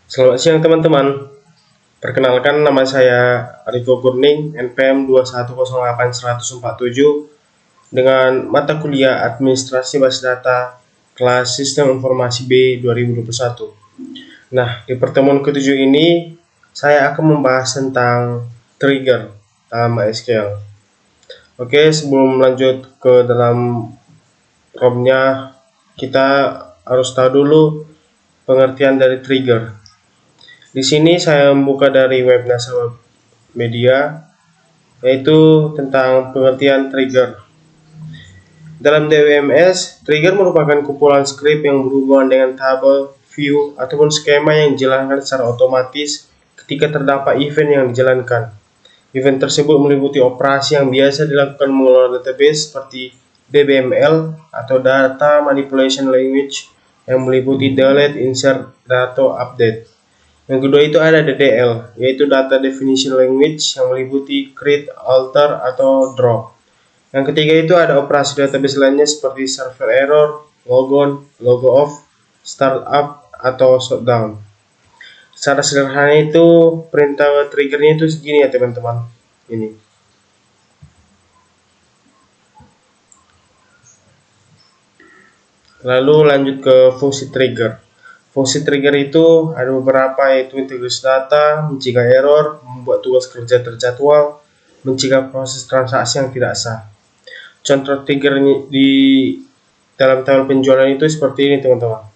Selamat siang teman-teman. Perkenalkan, nama saya Riko Gurning, NPM 2108147 dengan mata kuliah Administrasi Basis Data kelas Sistem Informasi B 2021. Nah, di pertemuan ketujuh ini saya akan membahas tentang trigger dalam MySQL. Oke, sebelum lanjut ke dalam ROM-nya, kita harus tahu dulu pengertian dari trigger. Di sini saya membuka dari web NASA Media, yaitu tentang pengertian trigger. Dalam DWMS, trigger merupakan kumpulan skrip yang berhubungan dengan tabel, view, ataupun skema yang dijalankan secara otomatis ketika terdapat event yang dijalankan. Event tersebut meliputi operasi yang biasa dilakukan mengelola database seperti DBML atau Data Manipulation Language yang meliputi delete, insert, dan update. Yang kedua itu ada DDL, yaitu Data Definition Language yang meliputi create, alter, atau drop. Yang ketiga itu ada operasi database lainnya seperti server error, logon, logo off, startup, atau shutdown. Secara sederhana itu perintah triggernya itu segini ya teman-teman. Ini. Lalu lanjut ke fungsi trigger. Fungsi trigger itu ada beberapa, yaitu integrasi data, mencegah error, membuat tugas kerja terjadwal, mencegah proses transaksi yang tidak sah. Contoh trigger di dalam tabel penjualan itu seperti ini teman-teman.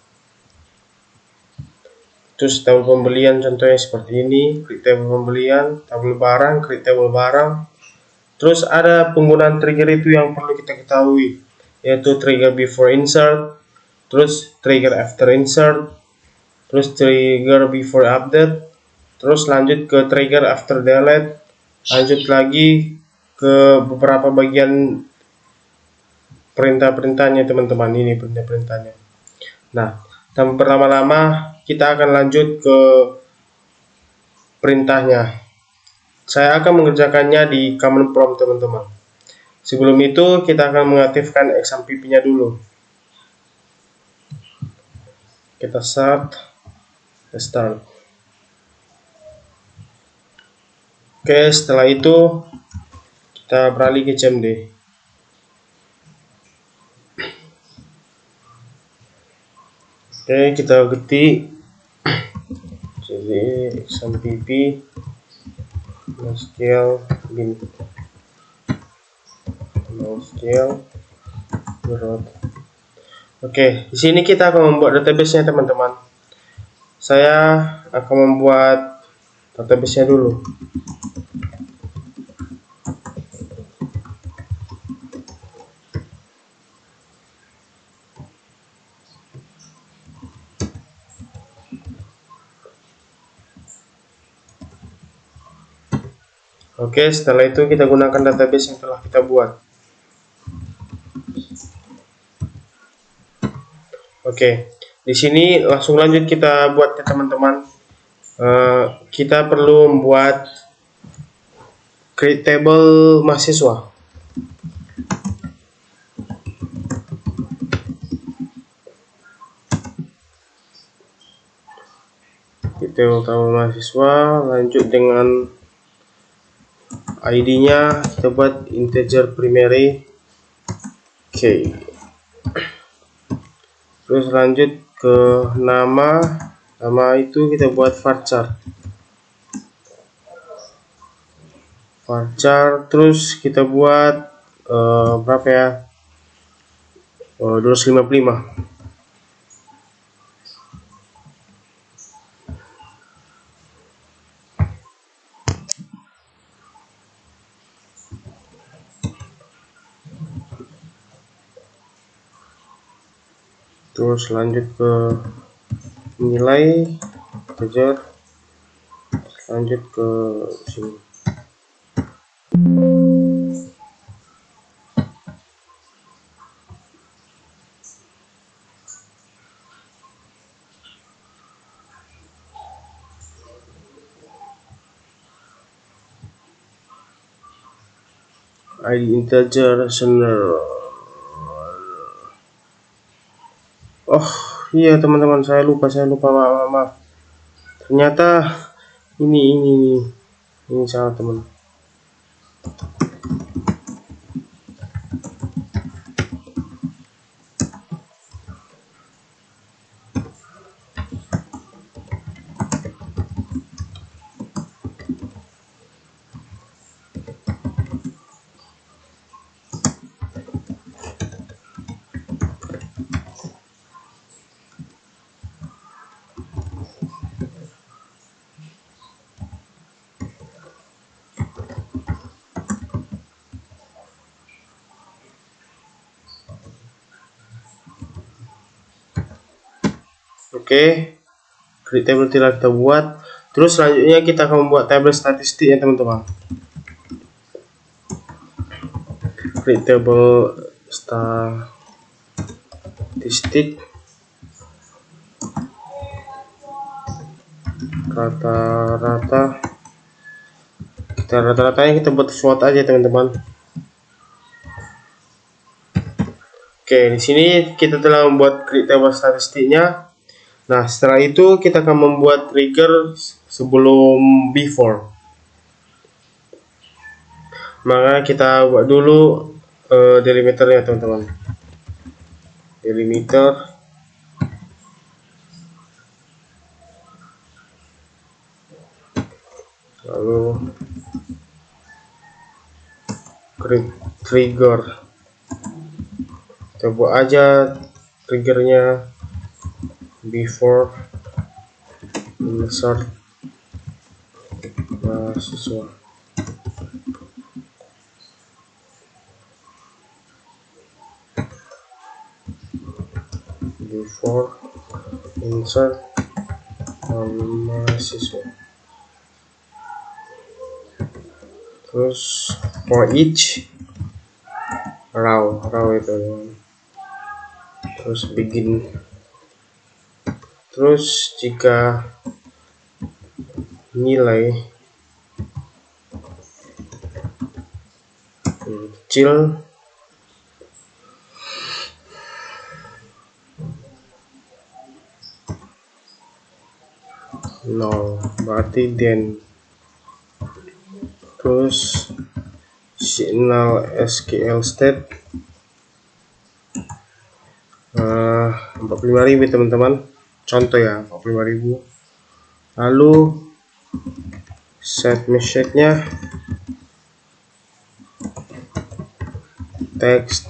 Terus tabel pembelian contohnya seperti ini, create tabel pembelian, tabel barang, create tabel barang. Terus ada penggunaan trigger itu yang perlu kita ketahui, yaitu trigger before insert, terus trigger after insert, terus trigger before update, terus lanjut ke trigger after delete, lanjut lagi ke beberapa bagian perintah-perintahnya teman-teman. Ini perintah-perintahnya. Nah, tanpa berlama-lama kita akan lanjut ke perintahnya. Saya akan mengerjakannya di command prompt teman-teman. Sebelum itu kita akan mengaktifkan XAMPP-nya dulu. Kita start. Oke, setelah itu kita beralih ke CMD. Oke, kita ketik jadi XAMPP MySQL bin MySQL. Oke, di sini kita akan membuat database-nya teman-teman. Saya akan membuat database-nya dulu. Oke, setelah itu kita gunakan database yang telah kita buat. Oke, di sini langsung lanjut kita buat ya teman-teman. Kita perlu membuat create table mahasiswa. Kita utama mahasiswa, lanjut dengan ID-nya kita buat integer primary k. Terus lanjut ke nama itu kita buat varchar. Terus kita buat berapa ya? 255. Terus lanjut ke nilai, kejar, lanjut ke sini. ID integer sender. Oh iya teman-teman, saya lupa maaf. Ternyata ini salah teman. Oke, create table telah kita buat. Terus selanjutnya kita akan membuat tabel statistik ya teman-teman. Create table statistik rata-rata. Rata-ratanya kita buat float aja teman-teman. Oke, di sini kita telah membuat create table statistiknya. Nah, setelah itu kita akan membuat trigger sebelum before. Maka kita buat dulu delimiternya teman-teman. Delimiter lalu trigger. Kita buat aja triggernya before insert mahasiswa. Before insert mahasiswa. Terus for each row itu, terus begin. Terus jika nilai kecil nol, berarti then. Terus signal SQL state 45.000 teman-teman, contoh ya 45.000. Lalu set message-nya text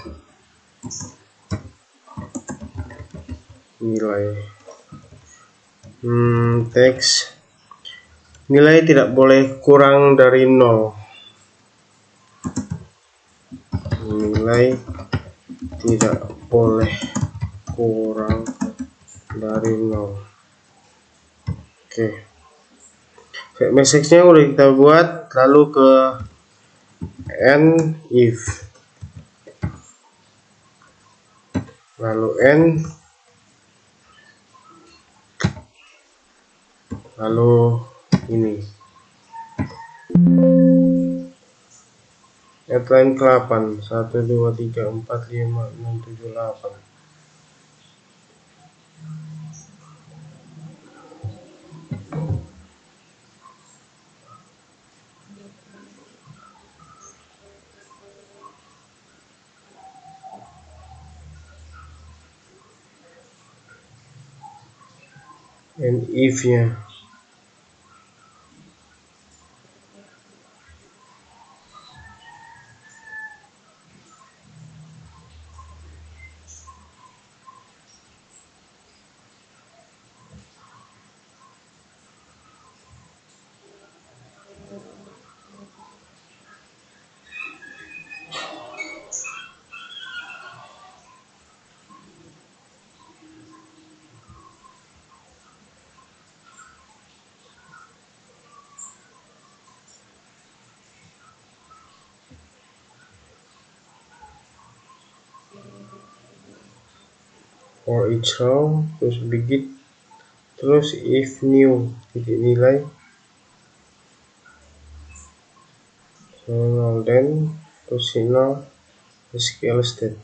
nilai teks nilai tidak boleh kurang dari 0. Nilai tidak boleh kurang dari 0. Oke, set message-nya udah kita buat. Lalu ke end if, lalu end, lalu ini headline ke-8 1 2 3 4 5 6 7 8. And if nya for each row, terus begin, terus if new titik nilai signal then, terus signal SQL state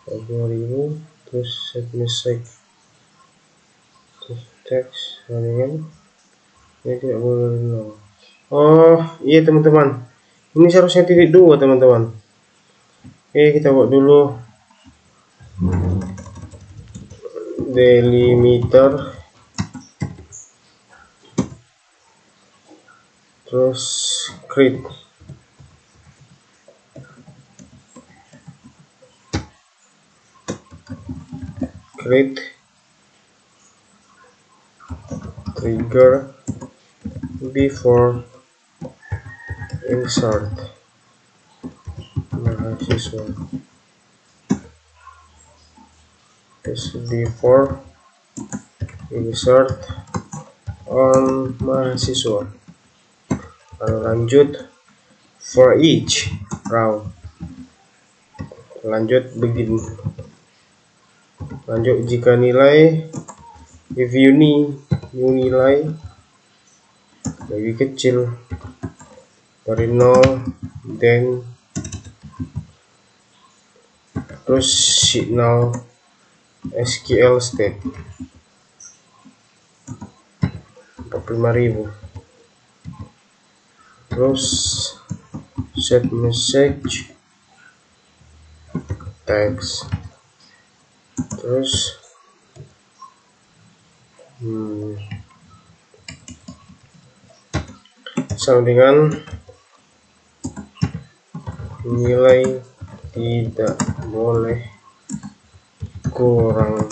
20.000, terus set message, terus teks dengan ini tidak boleh nol. Oh iya teman-teman, ini seharusnya titik 2 teman-teman. Oke, kita buat dulu delimiter, terus create trigger before insert mahasiswa. This before insert on mahasiswa. Lalu lanjut for each row. Lanjut begin. Lanjut jika nilai if nilai lebih kecil dari 0, then terus signal SQL state 45.000. Terus set message text, terus sama dengan nilai tidak boleh kurang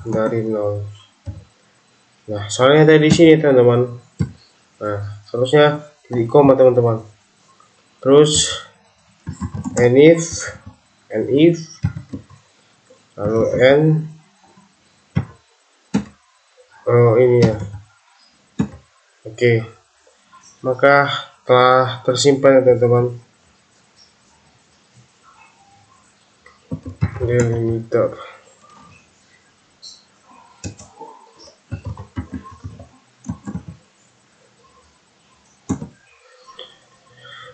dari 0. Nah, soalnya tadi di sini teman-teman. Nah, seharusnya titik koma teman-teman. Terus and if lalu ini ya. Oke. Maka telah tersimpan ya teman-teman. Delimiter.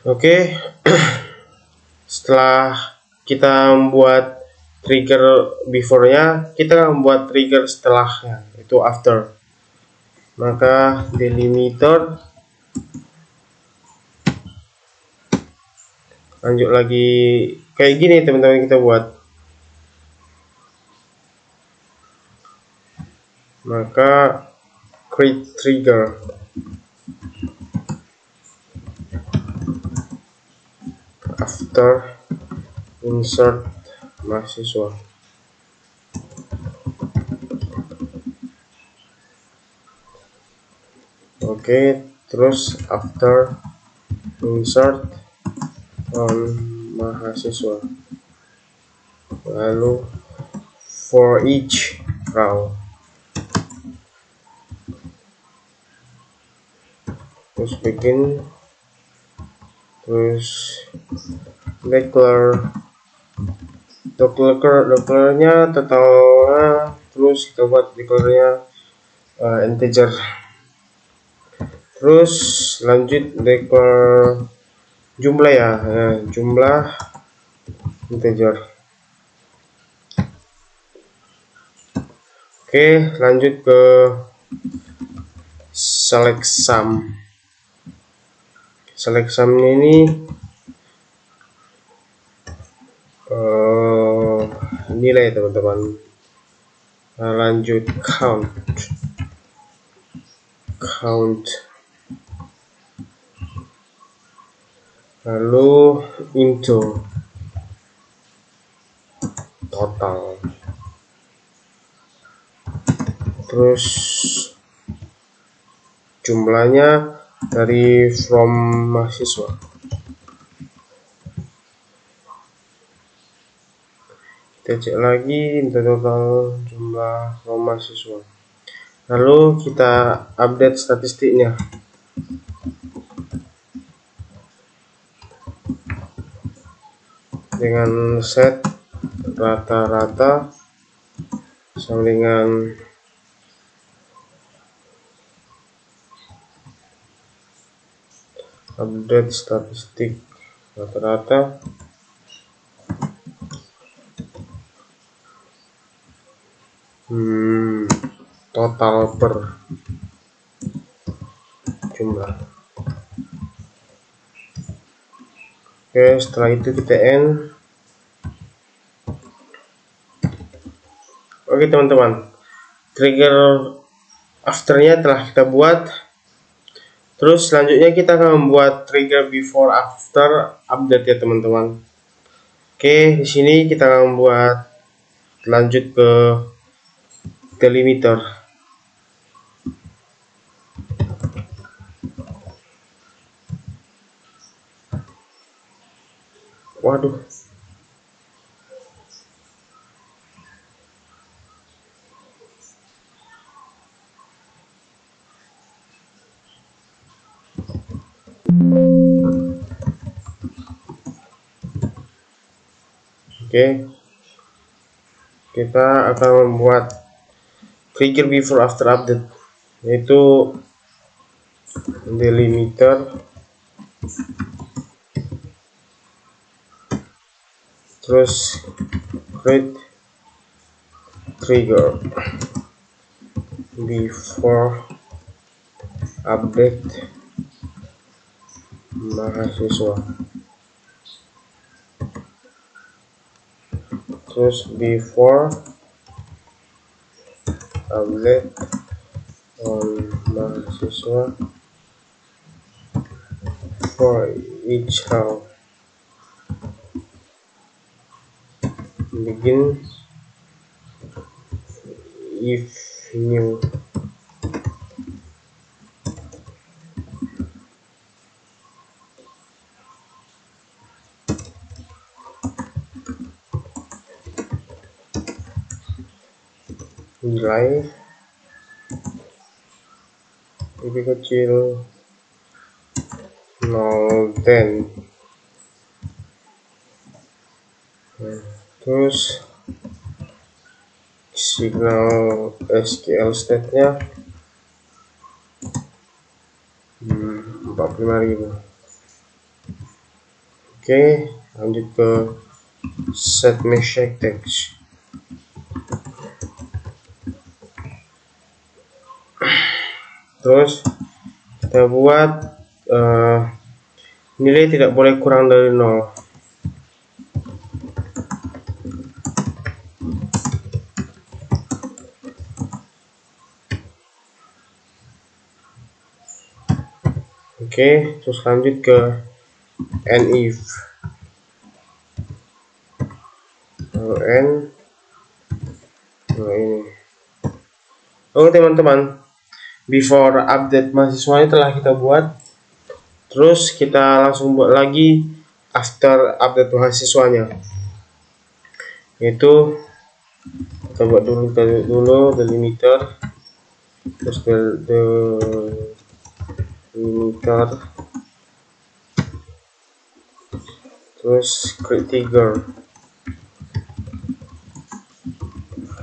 Oke. Setelah kita membuat trigger before-nya, kita membuat trigger setelahnya, itu after. Maka delimiter, lanjut lagi kayak gini teman-teman kita buat. Maka create trigger. After insert mahasiswa. Oke, terus after insert on mahasiswa. Lalu for each row. Terus begin, terus declare-nya totalnya, terus kita buat declare-nya integer. Terus lanjut declare jumlah ya, jumlah integer. Oke, lanjut ke select sum. Select sum ini nilai teman-teman. Lanjut count lalu into total, terus jumlahnya dari from mahasiswa. Kita cek lagi total jumlah from mahasiswa. Lalu kita update statistiknya. Dengan set rata-rata sama dengan update statistik rata-rata total per jumlah. Oke, setelah itu kita end. Oke teman-teman, trigger afternya telah kita buat. Terus selanjutnya kita akan membuat trigger before after update ya teman-teman. Oke, di sini kita akan membuat, lanjut ke delimiter. Waduh. Oke, kita akan membuat trigger before after update, yaitu delimiter, terus create trigger before update mahasiswa, terus before update on mahasiswa for each row begin if new. Nilai lebih kecil 0,10. Terus signal SQL state-nya 45.000. Oke, lanjut ke set message text. Terus kita buat nilai tidak boleh kurang dari 0. Oke, terus lanjut ke end if. Lalu end ini. Oke teman-teman, before update mahasiswanya telah kita buat. Terus kita langsung buat lagi after update mahasiswanya, yaitu kita buat dulu delimiter, terus delimiter, terus create trigger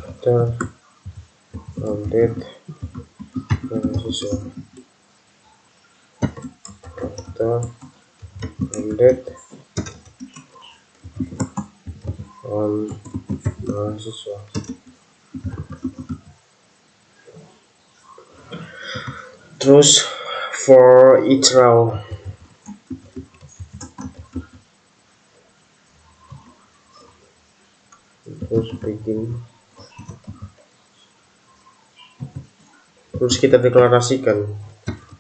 after update mahasiswa, after update on mahasiswa. Terus for each row terus begin, terus kita deklarasikan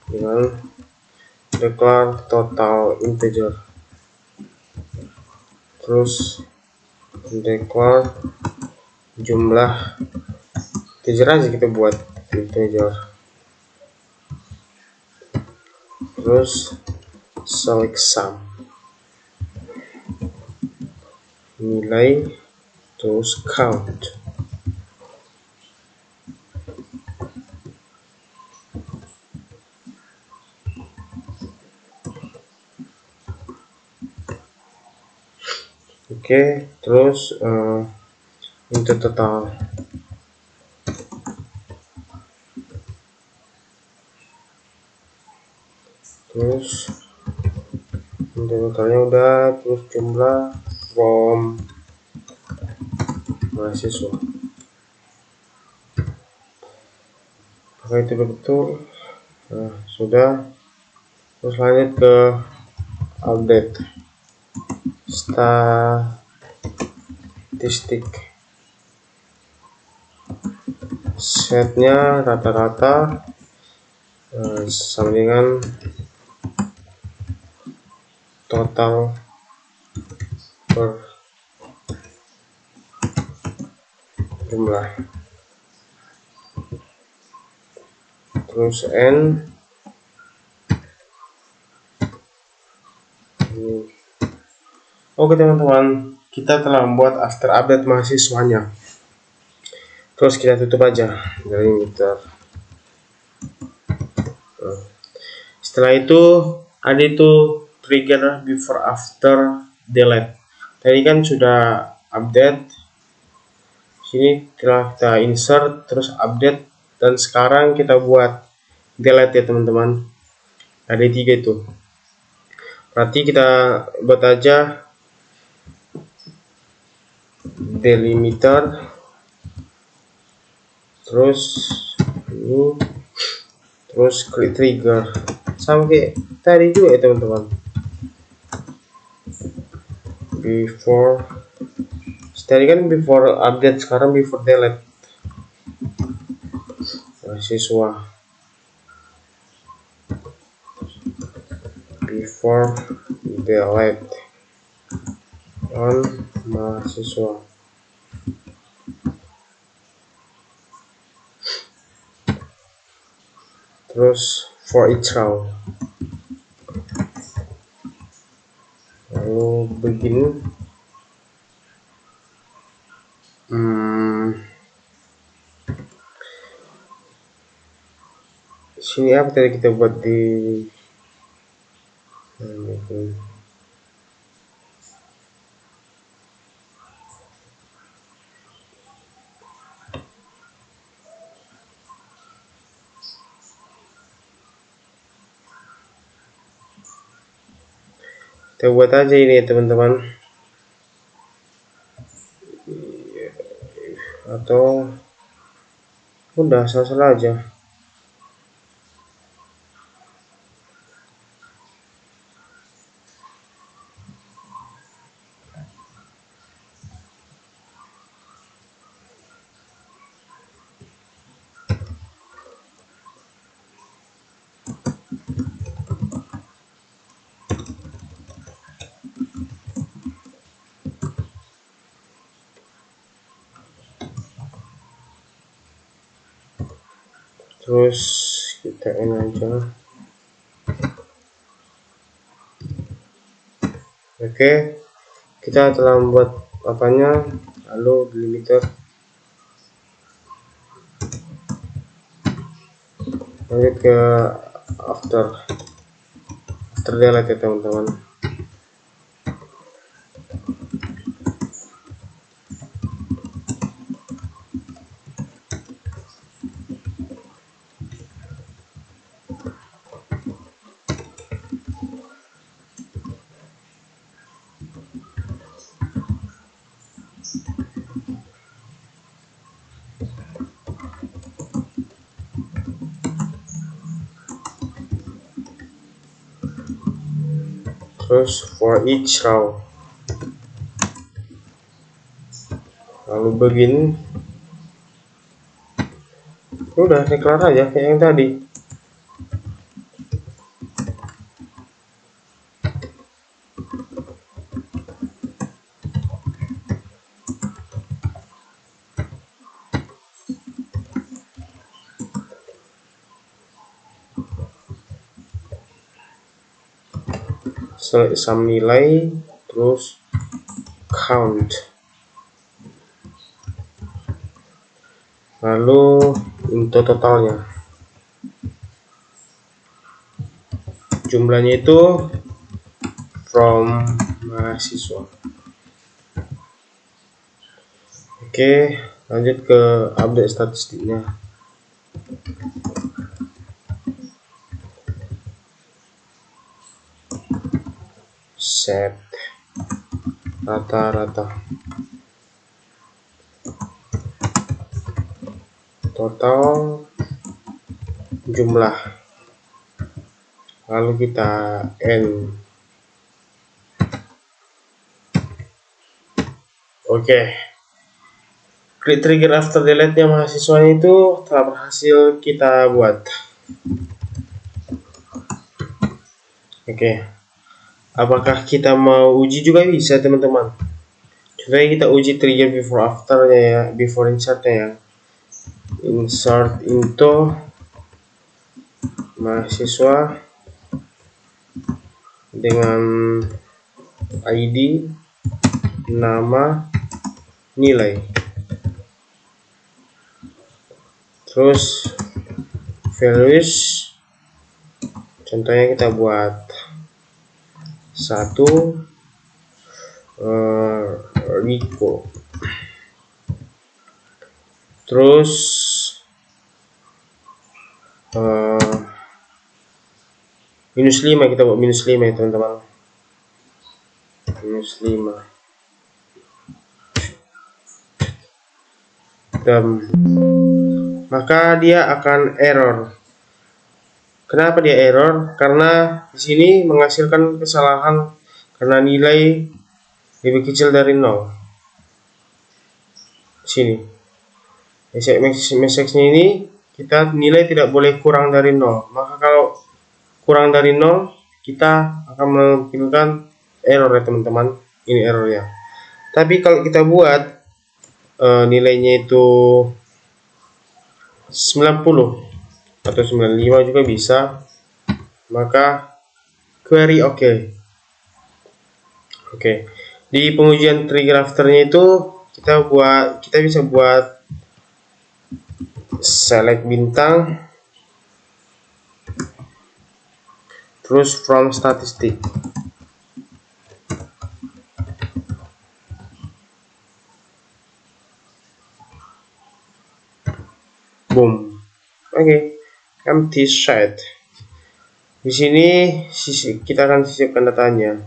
dengan declare total integer, terus declare jumlah integer aja, kita buat integer, terus select sum, nilai, terus count. Oke, terus untuk total. Terus untuk totalnya udah, terus jumlah from mahasiswa. apakah itu betul? Nah, sudah. Terus lanjut ke update statistik, setnya rata-rata sama dengan total per jumlah. Terus N oke teman-teman, kita telah membuat after update mahasiswanya. Terus kita tutup aja delimiter. Setelah itu ada itu trigger before after delete. Tadi kan sudah update, sini telah kita insert terus update, dan sekarang kita buat delete ya teman-teman. Ada 3 itu. Berarti kita buat aja delimiter, terus ini, terus klik trigger sama kayak tadi juga ya teman-teman. Before, tadi kan before update, sekarang before delete mahasiswa. Before delete on mahasiswa. Terus for each row, lalu begin. Sini apa tadi kita buat di kita buat aja ini teman-teman, atau udah salah aja. Terus kita ini aja. Oke, kita telah membuat apanya, lalu delimiter. Lanjut ke after delete ya teman-teman. Terus for each row, lalu begin. Udah declare aja kayak yang tadi. Select sum nilai, terus count, lalu untuk totalnya, jumlahnya itu from mahasiswa. Oke, lanjut ke update statistiknya. Set rata-rata, total jumlah, lalu kita n. Oke, create trigger after delete nya mahasiswa itu telah berhasil kita buat. Oke, apakah kita mau uji juga bisa teman-teman? Contohnya kita uji trigger before after nya ya, before insert nya ya. Insert into mahasiswa dengan ID, nama, nilai. Terus values, contohnya kita buat 1 Rico. Terus -5, kita buat -5 ya teman-teman. -5. Dan maka dia akan error. Kenapa dia error? Karena di sini menghasilkan kesalahan karena nilai lebih kecil dari 0. Sini. Message-nya ini kita nilai tidak boleh kurang dari 0. Maka kalau kurang dari 0, kita akan menampilkan error ya teman-teman. Ini errornya. Tapi kalau kita buat nilainya itu 90 atau 95 juga bisa, maka query oke. Di pengujian trigger afternya itu kita bisa buat select bintang, terus from statistic. Boom. Empty set. Di sini kita akan sisipkan datanya.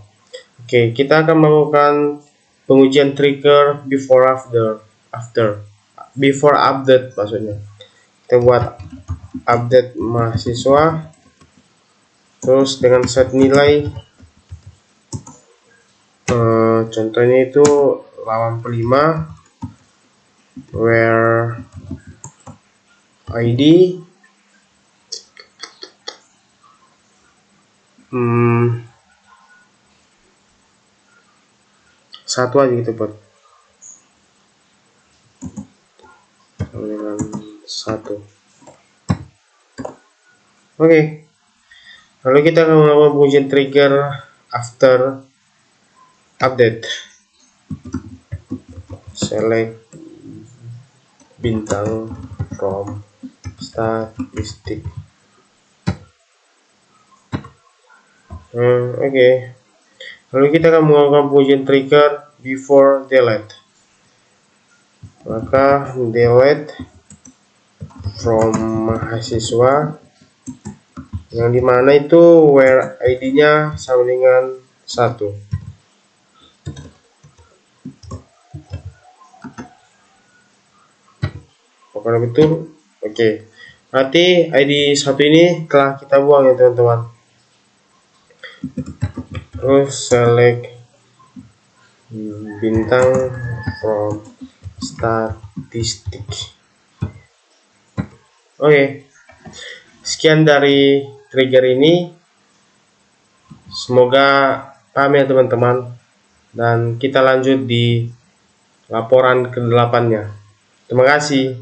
Kita akan melakukan pengujian trigger before update maksudnya. Kita buat update mahasiswa, terus dengan set nilai, contohnya itu 85, where ID satu aja gitu buat dengan 1. Lalu kita akan melakukan pengujian trigger after update. Select bintang from statistik. Lalu kita akan melakukan pengujian trigger before delete. Maka delete from mahasiswa yang dimana itu where ID-nya sama dengan 1. Apakah betul? Berarti ID 1 ini telah kita buang ya teman-teman. Terus select bintang from statistik. Sekian dari trigger ini. Semoga paham ya teman-teman. Dan kita lanjut di laporan ke-8-nya. Terima kasih.